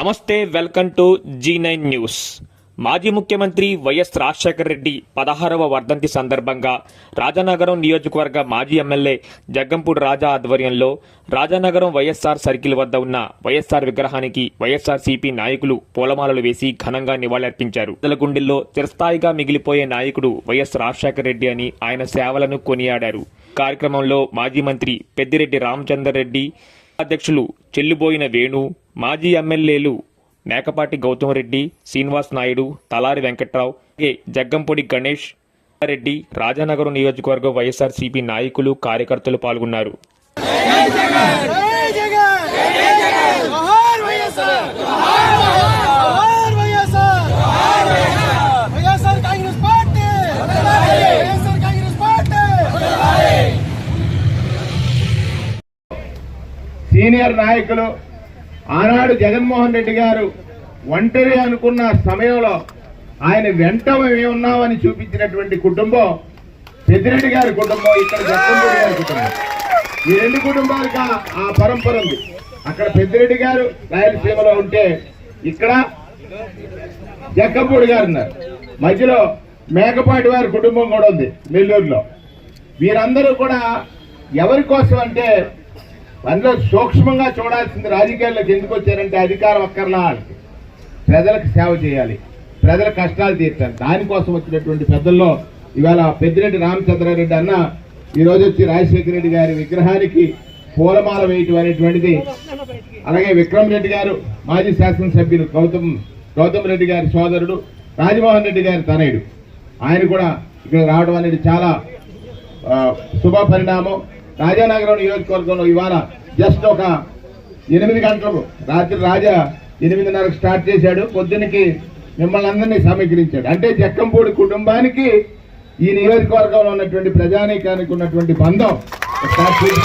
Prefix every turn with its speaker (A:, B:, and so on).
A: నమస్తే, welcome to G9 news. మాజీ ముఖ్యమంత్రి వైఎస్ రాజశేఖర రెడ్డి 16వ వర్ధంతి సందర్భంగా రాజానగరం నియోజకవర్గ మాజీ ఎమ్మెల్యే జగ్గంపూడి రాజా ఆధ్వర్యంలో రాజానగరం వైఎస్ఆర్ సర్కిల్ వద్ద ఉన్న వైఎస్ఆర్ విగ్రహానికి వైఎస్ఆర్సీపీ నాయకులు పూలమాలలు వేసి ఘనంగా నివాళులర్పించారు. ప్రజల గుండెల్లో చిరస్థాయిగా మిగిలిపోయే నాయకుడు వైఎస్ రాజశేఖర రెడ్డి అని ఆయన సేవలను కొనియాడారు. కార్యక్రమంలో మాజీ మంత్రి పెద్దిరెడ్డి రామచందర్ రెడ్డి, అధ్యక్షులు చెల్లుబోయిన వేణు, మాజీ ఎమ్మెల్యేలు మేకపాటి గౌతమ్ రెడ్డి, శ్రీనివాస్ నాయుడు, తలారి వెంకట్రావు, జగ్గంపొడి గణేష్ రెడ్డి, రాజానగరం నియోజకవర్గ వైఎస్ఆర్సీపీ నాయకులు, కార్యకర్తలు పాల్గొన్నారు.
B: సీనియర్ నాయకులు ఆనాడు జగన్మోహన్ రెడ్డి గారు ఒంటరి అనుకున్న సమయంలో ఆయన వెంట మేము ఉన్నామని చూపించినటువంటి కుటుంబం పెద్దిరెడ్డి గారి కుటుంబం, ఇక్కడ జగ్గంపూడి గారి కుటుంబం. ఈ రెండు కుటుంబాలకు ఆ పరంపర ఉంది. అక్కడ పెద్దిరెడ్డి గారు రాయలసీమలో ఉంటే ఇక్కడ జగ్గంపూడి గారు ఉన్నారు. మధ్యలో మేకపాటి వారి కుటుంబం కూడా ఉంది నెల్లూరులో. వీరందరూ కూడా ఎవరి కోసం అంటే అందులో సూక్ష్మంగా చూడాల్సింది, రాజకీయాల్లోకి ఎందుకు వచ్చారంటే అధికారం అక్కర్లా, ప్రజలకు సేవ చేయాలి, ప్రజల కష్టాలు తీర్చాలి. దానికోసం వచ్చినటువంటి పెద్దల్లో ఇవాళ పెద్దిరెడ్డి రామచంద్రారెడ్డి అన్న ఈరోజు వచ్చి రాజశేఖర రెడ్డి గారి విగ్రహానికి పూలమాల వేయటం అనేటువంటిది, అలాగే విక్రమ్ రెడ్డి గారు మాజీ శాసనసభ్యులు గౌతమ్ రెడ్డి గారి సోదరుడు, రాజమోహన్ రెడ్డి గారి తనయుడు, ఆయన కూడా ఇక్కడ రావడం అనేది చాలా శుభ పరిణామం. రాజానగరం నియోజకవర్గంలో ఇవాళ జస్ట్ ఒక 8 గంటలకు రాత్రి రాజా 8:30కు స్టార్ట్ చేశాడు. పొద్దున్నకి మిమ్మల్ని అందరినీ సమీకరించాడు. అంటే జగ్గంపూడి కుటుంబానికి ఈ నియోజకవర్గంలో ఉన్నటువంటి ప్రజానీకానికి ఉన్నటువంటి బంధం స్టార్ట్ చేసి